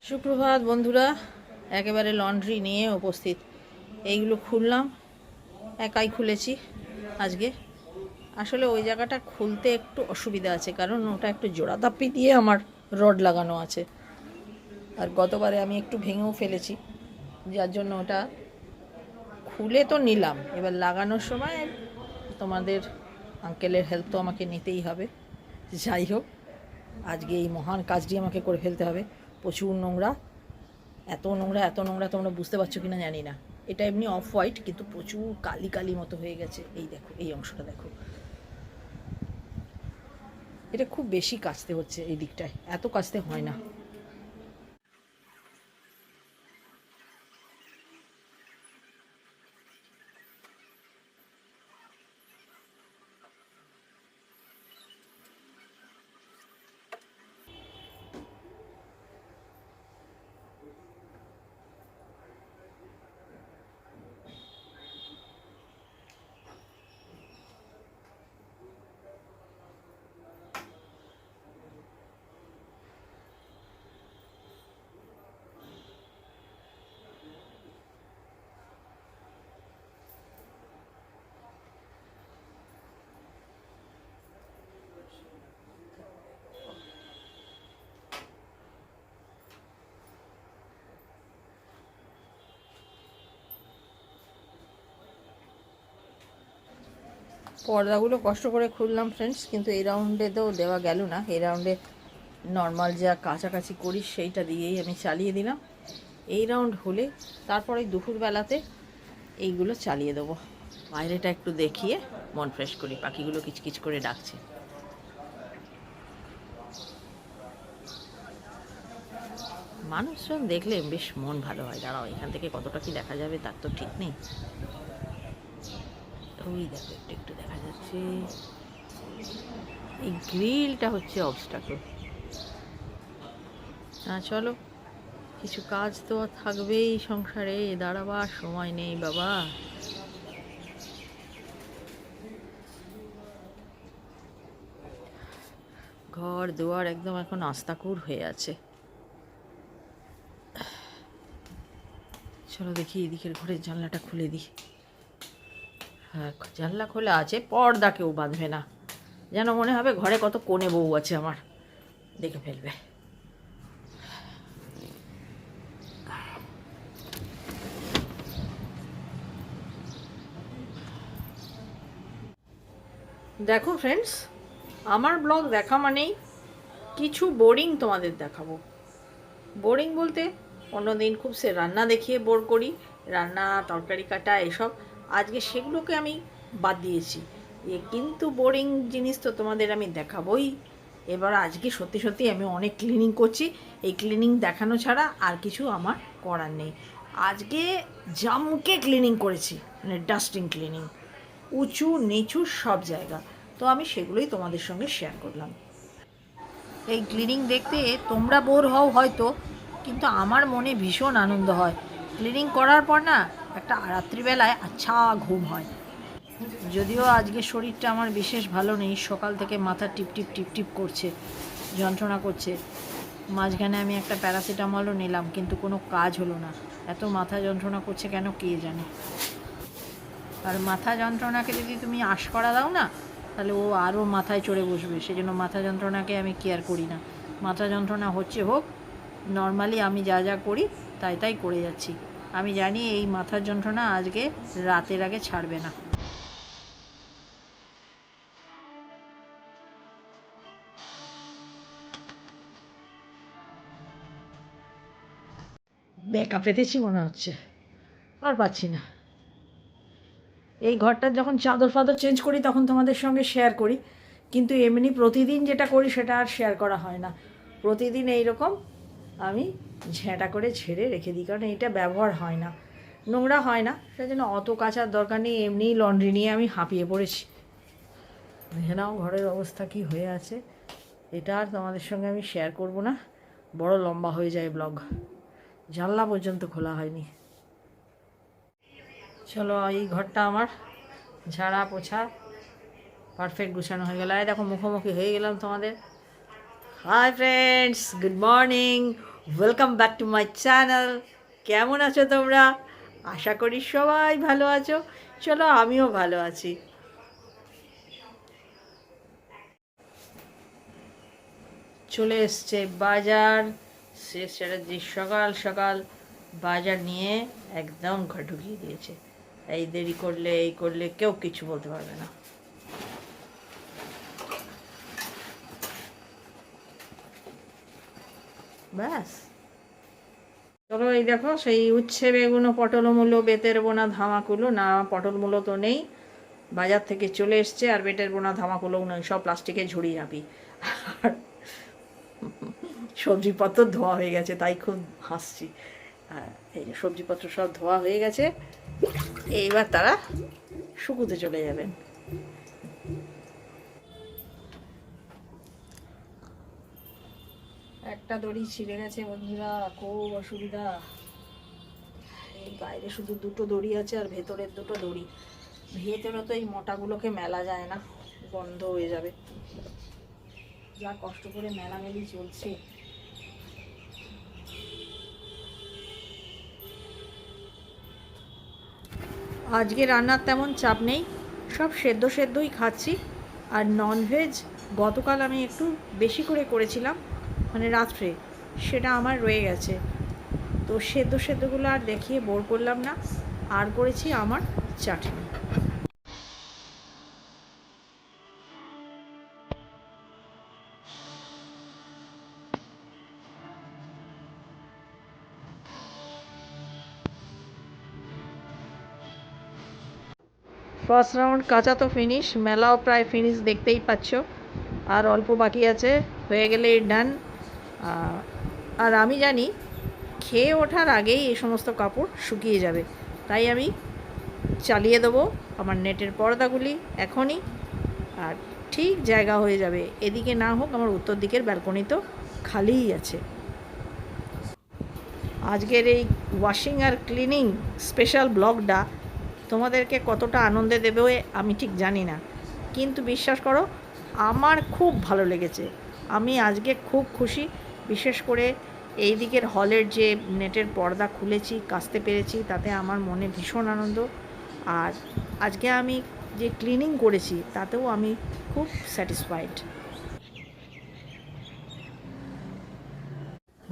সুপ্রভাত বন্ধুরা, একেবারে লন্ড্রি নিয়ে উপস্থিত। এইগুলো খুললাম, একাই খুলেছি আজকে। আসলে ওই জায়গাটা খুলতে একটু অসুবিধা আছে, কারণ ওটা একটু জোড়াতাপ্পি দিয়ে আমার রড লাগানো আছে, আর গতবারে আমি একটু ভেঙেও ফেলেছি, যার জন্য ওটা খুলে তো নিলাম। এবার লাগানোর সময় তোমাদের আঙ্কেলের হেল্প তো আমাকে নিতেই হবে। যাই হোক, আজকে এই মহান কাজটি আমাকে করে ফেলতে হবে। প্রচুর নোংরা, এত নোংরা এত নোংরা, তোমরা বুঝতে পারছো কিনা জানি না। এটা এমনি অফ হোয়াইট, কিন্তু প্রচুর কালি কালি মতো হয়ে গেছে। এই দেখো, এই অংশটা দেখো, এটা খুব বেশি কাচতে হচ্ছে। এই দিকটায় এত কাচতে হয় না। পর্দাগুলো কষ্ট করে খুললাম ফ্রেন্ডস, কিন্তু এই রাউন্ডে তো দেওয়া গেল না। এই রাউন্ডে নর্মাল যা কাছাকাছি করি সেইটা দিয়েই আমি চালিয়ে দিলাম। এই রাউন্ড হলে তারপরে দুপুরবেলাতে এইগুলো চালিয়ে দেবো। বাইরেটা একটু দেখিয়ে মন ফ্রেশ করি। পাখিগুলো কিচকিচ করে ডাকছে। মানুষজন দেখলে বেশ মন ভালো হয়। দাঁড়াও, এখান থেকে কতটা কি দেখা যাবে তার তো ঠিক নেই। ওই দেখো, একটু একটু দেখা যাচ্ছে। এই গ্রিলটা হচ্ছে অবস্টাকল। চলো, কিছু কাজ তো থাকবেই সংসারে, দাঁড়াবার সময় নেই বাবা। ঘর দুয়ার একদম এখন আস্তাকুর হয়ে আছে। চলো দেখি, এদিকের ঘরের জানলাটা খুলে দিই। হ্যাঁ, জানলা খোলা আছে, পর্দা কেউ বাঁধবে না, যেন মনে হবে ঘরে কত কোণে বউ আছে আমার, দেখে ফেলবে। দেখো ফ্রেন্ডস, আমার ব্লগ দেখা মানেই কিছু বোরিং তোমাদের দেখাবো। বোরিং বলতে, অন্যদিন খুব সে রান্না দেখিয়ে বোর করি, রান্না তরকারি কাটা এসব। আজকে সেগুলোকে আমি বাদ দিয়েছি। কিন্তু বোরিং জিনিস তো তোমাদের আমি দেখাবোই। এবার আজকে সত্যি সত্যি আমি অনেক ক্লিনিং করছি। এই ক্লিনিং দেখানো ছাড়া আর কিছু আমার করার নেই। আজকে জামকে ক্লিনিং করেছি, মানে ডাস্টিং ক্লিনিং, উঁচু নিচু সব জায়গা। তো আমি সেগুলোই তোমাদের সঙ্গে শেয়ার করলাম। এই ক্লিনিং দেখতে তোমরা বোর হও হয়তো, কিন্তু আমার মনে ভীষণ আনন্দ হয়। ক্লিনিং করার পর না, একটা রাত্রিবেলায় আচ্ছা ঘুম হয়। যদিও আজকে শরীরটা আমার বিশেষ ভালো নেই, সকাল থেকে মাথা টিপ টিপ টিপ টিপ করছে, যন্ত্রণা করছে। মাঝখানে আমি একটা প্যারাসিটামলও নিলাম, কিন্তু কোনো কাজ হলো না। এত মাথা যন্ত্রণা করছে কেন কে জানে। আর মাথা যন্ত্রণাকে যদি তুমি আশ করা দাও না, তাহলে ও আরও মাথায় চড়ে বসবে। সেই জন্য মাথা যন্ত্রণাকে আমি কেয়ার করি না। মাথা যন্ত্রণা হচ্ছে হোক, নর্মালি আমি যা যা করি তাই তাই করে যাচ্ছি। আমি জানি এই মাথার যন্ত্রণা আজকে রাতের আগে ছাড়বে না। বেকা পেতেছি মনে হচ্ছে, আর পাচ্ছি না। এই ঘরটার যখন চাদর ফাদর চেঞ্জ করি তখন তোমাদের সঙ্গে শেয়ার করি, কিন্তু এমনি প্রতিদিন যেটা করি সেটা আর শেয়ার করা হয় না। প্রতিদিন এই রকম আমি ঝেঁটা করে ঝেড়ে রেখে দিই, কারণ এটা ব্যবহার হয় না, নোংরা হয় না, সেই জন্য অত কাচার দরকার নেই। এমনিই লন্ড্রি নিয়ে আমি হাঁপিয়ে পড়েছি। দেখে নাও ঘরের অবস্থা কি হয়ে আছে। এটা আর তোমাদের সঙ্গে আমি শেয়ার করব না, বড় লম্বা হয়ে যায় ব্লগ। জানলা পর্যন্ত খোলা হয়নি। চলো, এই ঘরটা আমার ঝাড়া পোছা পারফেক্ট গুছানো হয়ে গেল। এই দেখো, মুখোমুখি হয়ে গেলাম তোমাদের। Hi friends, good morning, welcome back to my channel. কেমন আছো তোমরা? আশা করি সবাই ভালো আছো। চলো আমিও ভালো আছি। চলে এসছে বাজার। সেটা যে সকাল সকাল বাজার নিয়ে একদম ঘর ঢুকিয়ে দিয়েছে। এই দেরি করলে এই করলে কেউ কিছু বলতে পারবে না। ব্যাস, চলো এই দেখো সেই উচ্ছে বেগুনো পটল মূলো বেতের বোনা ধামাকুলো না, পটল মূলো তো নেই, বাজার থেকে চলে এসছে। আর বেতের বোনা ধামাকুলোও নয়, সব প্লাস্টিকে ঝুড়ি ঝাঁপি। আর সবজিপত্র ধোয়া হয়ে গেছে, তাই খুব হাসছি। এই যে সবজিপত্র সব ধোয়া হয়ে গেছে, এইবার তারা শুকুতে চলে যাবেন। একটা দড়ি ছিঁড়ে গেছে বন্ধুরা, খুব অসুবিধা। এই বাইরে শুধু দুটো দড়ি আছে আর ভেতরের দুটো দড়ি। ভেতরে তো এই মোটাগুলোকে মেলা যায় না, বন্ধ হয়ে যাবে। যা কষ্ট করে মেলামেলি চলছে। আজকে রান্নার তেমন চাপ নেই, সব সেদ্ধ সেদ্ধই খাচ্ছি। আর ননভেজ গতকাল আমি একটু বেশি করে করেছিলাম, মানে রাত্রে, সেটা আমার রয়ে গেছে। তো সেদ্ধ সেদ্ধগুলো আর দেখিয়ে বোর করলাম না, আর করেছি আমার চাটনি। ফার্স্ট রাউন্ড কাঁচা তো ফিনিশ, মেলাও প্রায় ফিনিশ, দেখতেই পাচ্ছ। আর অল্প বাকি আছে, হয়ে গেলে ডান। আর আমি জানি খেয়ে ওঠার আগেই এই সমস্ত কাপড় শুকিয়ে যাবে, তাই আমি চালিয়ে দেবো আমার নেটের পর্দাগুলি এখনই। আর ঠিক জায়গা হয়ে যাবে, এদিকে না হোক আমার উত্তর দিকের ব্যালকনি তো খালিই আছে। আজকের এই ওয়াশিং আর ক্লিনিং স্পেশাল ব্লগটা তোমাদেরকে কতটা আনন্দে দেবে আমি ঠিক জানি না, কিন্তু বিশ্বাস করো আমার খুব ভালো লেগেছে। আমি আজকে খুব খুশি, বিশেষ করে এই দিকের হলের যে নেটের পর্দা খুলেছি, কাচতে পেরেছি, তাতে আমার মনে ভীষণ আনন্দ। আর আজকে আমি যে ক্লিনিং করেছি তাতেও আমি খুব স্যাটিসফাইড।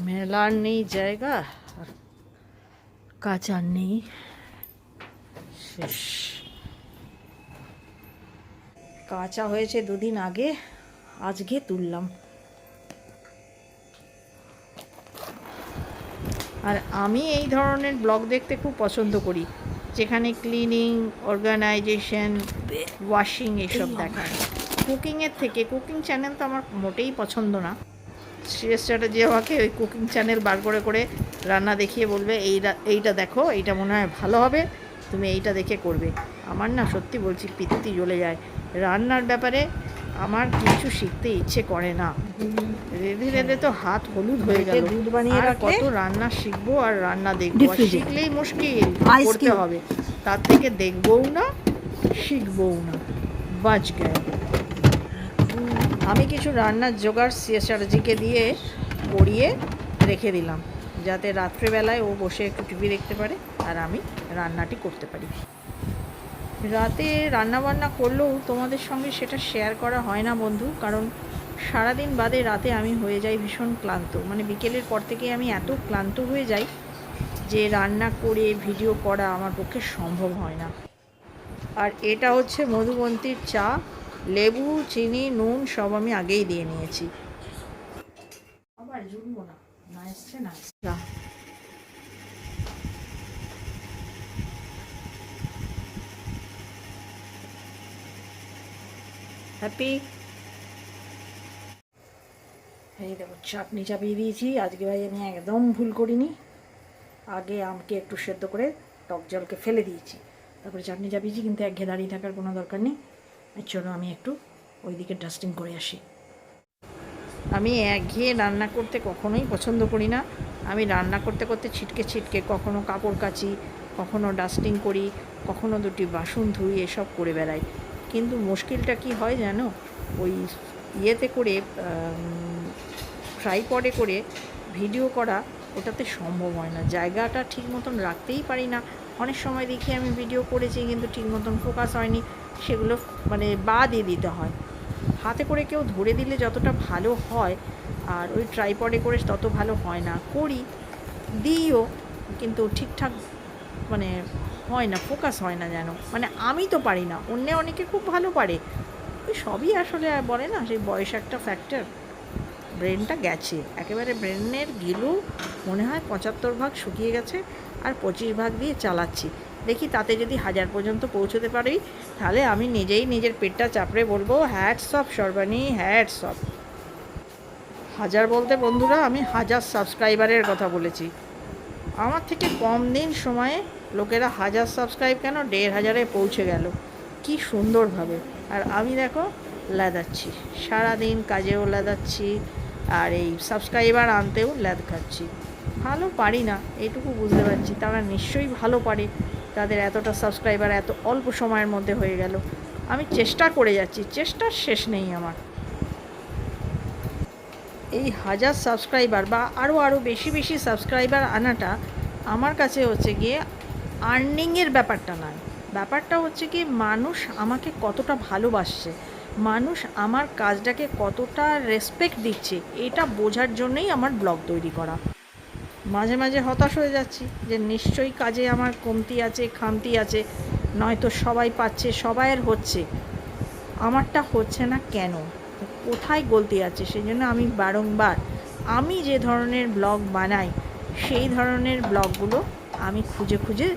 মেলার নেই জায়গা, আর কাচার নেই, শেষ। কাঁচা হয়েছে দুদিন আগে, আজকে তুললাম। আর আমি এই ধরনের ব্লগ দেখতে খুব পছন্দ করি, যেখানে ক্লিনিং, অর্গানাইজেশন, ওয়াশিং এইসব দেখায়। কুকিংয়ের থেকে, কুকিং চ্যানেল তো আমার মোটেই পছন্দ না। শ্রেয়স চ্যাটার্জি আমাকে ওই কুকিং চ্যানেল বার করে করে রান্না দেখিয়ে বলবে এইটা দেখো, এইটা মনে হয় ভালো হবে, তুমি এইটা দেখে করবে। আমার না সত্যি বলছি পিত্তি জ্বলে যায় রান্নার ব্যাপারে, আমার কিছু শিখতে ইচ্ছে করে না। রেঁধে রেঁধে তো হাত হলুদ হয়ে গেল। দুধ বানিয়ে কত রান্না শিখবো আর রান্না দেখবো, শিখলেই মুশকিল, করতে হবে। তার থেকে দেখবও না, শিখবও না, বাজ গেল। আমি কিছু রান্নার জোগাড় সিএসআরজিকে দিয়ে করিয়ে রেখে দিলাম, যাতে রাত্রেবেলায় ও বসে একটু টিভি দেখতে পারে আর আমি রান্নাটি করতে পারি। রাতে রান্নাবান্না করলেও তোমাদের সঙ্গে সেটা শেয়ার করা হয় না বন্ধু, কারণ সারাদিন বাদে রাতে আমি হয়ে যাই ভীষণ ক্লান্ত। মানে বিকেলের পর থেকে আমি এত ক্লান্ত হয়ে যাই যে রান্না করে ভিডিও করা আমার পক্ষে সম্ভব হয় না। আর এটা হচ্ছে মধুবন্তীর চা, লেবু, চিনি, নুন সব আমি আগেই দিয়ে নিয়েছি। আবার জুড়বো না, না এসছে না। হ্যাপি। এই দেখো চাটনি চাপিয়ে দিয়েছি। আজকে ভাই আমি একদম ভুল করিনি, আগে আমকে একটু সেদ্ধ করে টক জলকে ফেলে দিয়েছি, তারপরে চাটনি চাপিয়েছি। কিন্তু একঘেয়ে দাঁড়িয়ে থাকার কোনো দরকার নেই। চলো আমি একটু ওইদিকে ডাস্টিং করে আসি। আমি একঘেয়ে রান্না করতে কখনোই পছন্দ করি না। আমি রান্না করতে করতে ছিটকে ছিটকে কখনো কাপড় কাচি, কখনো ডাস্টিং করি, কখনো দুটি বাসন ধুই, এসব করে বেড়াই। কিন্তু মুশকিলটা কি হয় জানো, ওই ইয়েতে করে ট্রাইপডে করে ভিডিও করা ওটাতে সম্ভব হয় না, জায়গাটা ঠিক মতন রাখতেই পারি না। অনেক সময় দেখি আমি ভিডিও করেছি কিন্তু ঠিক মতন ফোকাস হয়নি, সেগুলো মানে দিয়ে দিতে হয়। হাতে করে কেউ ধরে দিলে যতটা ভালো হয়, আর ওই ট্রাইপডে করে তত ভালো হয় না। করি, দিইও, কিন্তু ঠিকঠাক মানে হয় না, ফোকাস হয় না যেন। মানে আমি তো পারি না, অনেকে খুব ভালো পারে। ওই সবই আসলে বলে না, সেই বয়স একটা ফ্যাক্টর। ব্রেনটা গেছে একেবারে, ব্রেনের গিলু মনে হয় 75 ভাগ শুকিয়ে গেছে, আর 25 ভাগ দিয়ে চালাচ্ছি। দেখি তাতে যদি 1000 পর্যন্ত পৌঁছতে পারি, তাহলে আমি নিজেই নিজের পেটটা চাপড়ে বলবো, hats off Sarbani, hats off. 1000 বলতে বন্ধুরা আমি 1000 সাবস্ক্রাইবারের কথা বলেছি। আমার থেকে কম দিন সময়ে লোকেরা 1000 সাবস্ক্রাইব কেন 1500-এ পৌঁছে গেল, কি সুন্দরভাবে। আর আমি দেখো লাদাচ্ছি, সারাদিন কাজেও লাদাচ্ছি, আর এই সাবস্ক্রাইবার আনতেও ল্যাদ খাচ্ছি। ভালো পারি না এটুকু বুঝতে পারছি, তারা নিশ্চয়ই ভালো পারে, তাদের এতটা সাবস্ক্রাইবার এত অল্প সময়ের মধ্যে হয়ে গেল। আমি চেষ্টা করে যাচ্ছি, চেষ্টার শেষ নেই আমার। এই 1000 সাবস্ক্রাইবার বা আরও বেশি বেশি সাবস্ক্রাইবার আনাটা আমার কাছে হচ্ছে গিয়ে আর্নিংয়ের ব্যাপারটা নয়। ব্যাপারটা হচ্ছে কি, মানুষ আমাকে কতটা ভালোবাসছে, মানুষ আমার কাজটাকে কতটা রেসপেক্ট দিচ্ছে, এটা বোঝার জন্যই আমার ব্লগ তৈরি করা। মাঝে মাঝে হতাশ হয়ে যাচ্ছি যে নিশ্চয়ই কাজে আমার কমতি আছে, খামতি আছে, নয়তো সবাই পাচ্ছে, সবাইয়ের হচ্ছে, আমারটা হচ্ছে না কেন, কোথায় গলতি আছে। সেই জন্য আমি বারংবার আমি যে ধরনের ব্লগ বানাই সেই ধরনের ব্লগগুলো আমি খুঁজে খুঁজে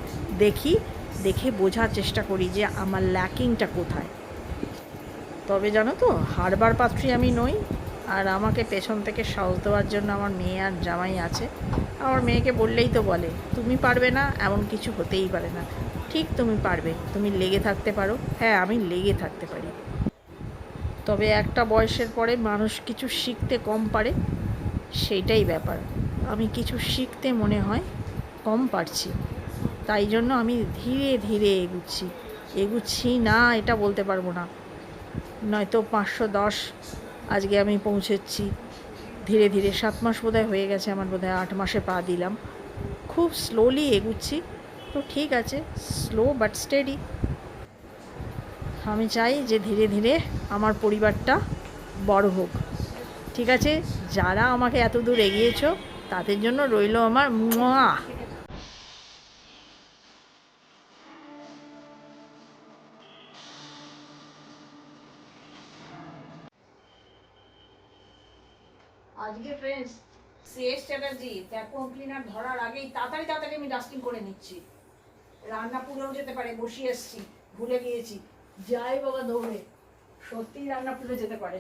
দেখি, দেখে বোঝার চেষ্টা করি যে আমার ল্যাকিংটা কোথায়। তবে জানো তো, হারবার পাত্রী আমি নই। আর আমাকে পেছন থেকে সাহস দেওয়ার জন্য আমার মেয়ে আর জামাই আছে। আমার মেয়েকে বললেই তো বলে, তুমি পারবে না এমন কিছু হতেই পারে না। ঠিক তুমি পারবে, তুমি লেগে থাকতে পারো। হ্যাঁ, আমি লেগে থাকতে পারি, তবে একটা বয়সের পরে মানুষ কিছু শিখতে কম পারে, সেইটাই ব্যাপার। আমি কিছু শিখতে মনে হয় কম পারছি, তাই জন্য আমি ধীরে ধীরে এগুচ্ছি না এটা বলতে পারবো না, নয়তো 510 আজকে আমি পৌঁছেছি ধীরে ধীরে। 7 মাস বোধহয় হয়ে গেছে আমার, বোধহয় 8 মাসে পা দিলাম। খুব স্লোলি এগুচ্ছি, তো ঠিক আছে, স্লো বাট স্টেডি। আমি চাই যে ধীরে ধীরে আমার পরিবারটা বড় হোক। ঠিক আছে, যারা আমাকে এত দূর এগিয়েছো তাদের জন্য রইল আমার মুয়া। আজকে friends, CS Chatterjee vacuum cleaner ধরার আগেই তাড়াতাড়ি তাড়াতাড়ি আমি ডাস্টিং করে নিচ্ছি। রান্না পুড়েও যেতে পারে, বসিয়ে এসছি, ভুলে গিয়েছি, যাই বাবা দৌড়ে, সত্যিই রান্না পুড়ে যেতে পারে।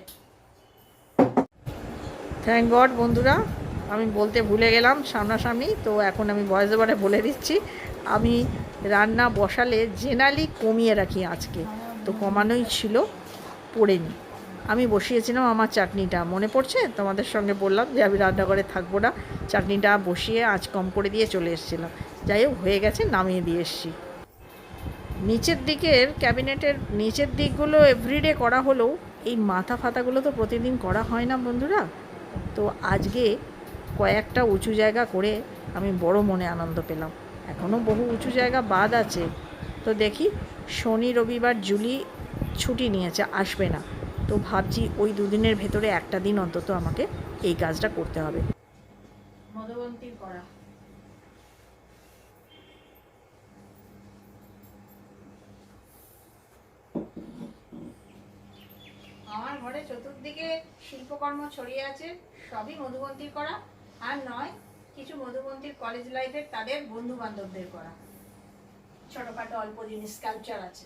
থ্যাংক গড বন্ধুরা, আমি বলতে ভুলে গেলাম সামনাসামনি, তো এখন আমি ভয়েস ওভারে বলে দিচ্ছি। আমি রান্না বসালে জেনারেলি কমিয়ে রাখি আজকে, তো কমানোই ছিল, পড়েনি। আমি বসিয়েছিলাম আমার চাটনিটা, মনে পড়ছে তোমাদের সঙ্গে বললাম যে আমি রান্নাঘরে থাকবো না, চাটনিটা বসিয়ে আঁচ কম করে দিয়ে চলে এসেছিলাম। যাই হোক, হয়ে গেছে, নামিয়ে দিয়ে এসছি। নিচের দিকের ক্যাবিনেটের নিচের দিকগুলো এভরিডে করা হলেও এই মাথা ফাতাগুলো তো প্রতিদিন করা হয় না বন্ধুরা। তো আজকে কয়েকটা উঁচু জায়গা করে আমি বড় মনে আনন্দ পেলাম। এখনও বহু উঁচু জায়গা বাদ আছে, তো দেখি। শনি রবিবার জুলি ছুটি নিয়েছে, আসবে না, তো ভাবছি ওই দুদিনের ভেতরে একটা দিন অন্তত আমাকে এই কাজটা করতে হবে। মধুবন্তীর করা আমার ঘরে চতুর্দিকে শিল্পকর্ম ছড়িয়ে আছে, সবই মধুবন্তীর করা। আর নয়, কিছু মধুবন্তীর কলেজ লাইফের তাদের বন্ধু বান্ধবদের করা ছোটখাটো অল্প জিনিস, স্কাল্পচার আছে।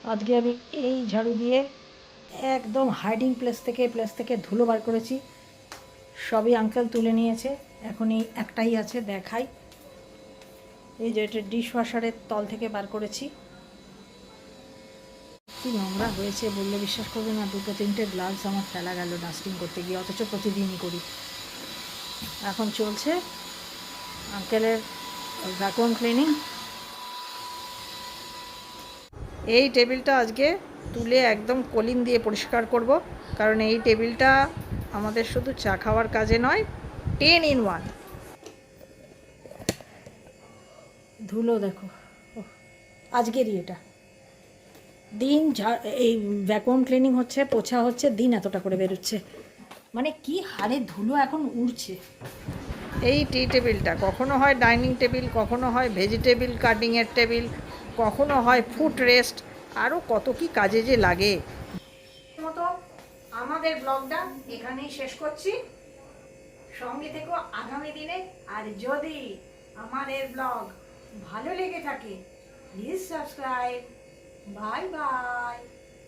আজকে আমি এই ঝাড়ু দিয়ে একদম হাইডিং প্লেস থেকে ধুলো বার করেছি। সবই আঙ্কেল তুলে নিয়েছে, এখন এই একটাই আছে, দেখাই। এই যে এটা ডিশ ওয়াশারের তল থেকে বার করেছি। কি নোংরা হয়েছে বললে বিশ্বাস করবে না, 2-3টে গ্লাভস আমার ফেলা গেল ডাস্টিং করতে গিয়ে, অথচ প্রতিদিনই করি। এখন চলছে আঙ্কেলের ভ্যাকুয়াম ক্লিনিং। এই টেবিলটা আজকে তুলে একদম কলিন দিয়ে পরিষ্কার করব, কারণ এই টেবিলটা আমাদের শুধু চা খাওয়ার কাজে নয়, 10 in 1। ধুলো দেখো, আজকেরই এটা দিন এই ভ্যাকুয়াম ক্লিনিং হচ্ছে, পোছা হচ্ছে, দিন এতটা করে বেরোচ্ছে, মানে কি হারে ধুলো এখন উড়ছে। এই টি টেবিলটা কখনো হয় ডাইনিং টেবিল, কখনো হয় ভেজিটেবিল কাটিংয়ের টেবিল, কখনো হয় ফুট রেস্ট, আরও কত কি কাজে যে লাগে। মতো আমাদের ব্লগটা এখানেই শেষ করছি, সঙ্গে থেকো আগামী দিনে। আর যদি আমার এই ব্লগ ভালো লেগে থাকে প্লিজ সাবস্ক্রাইব। Bye bye.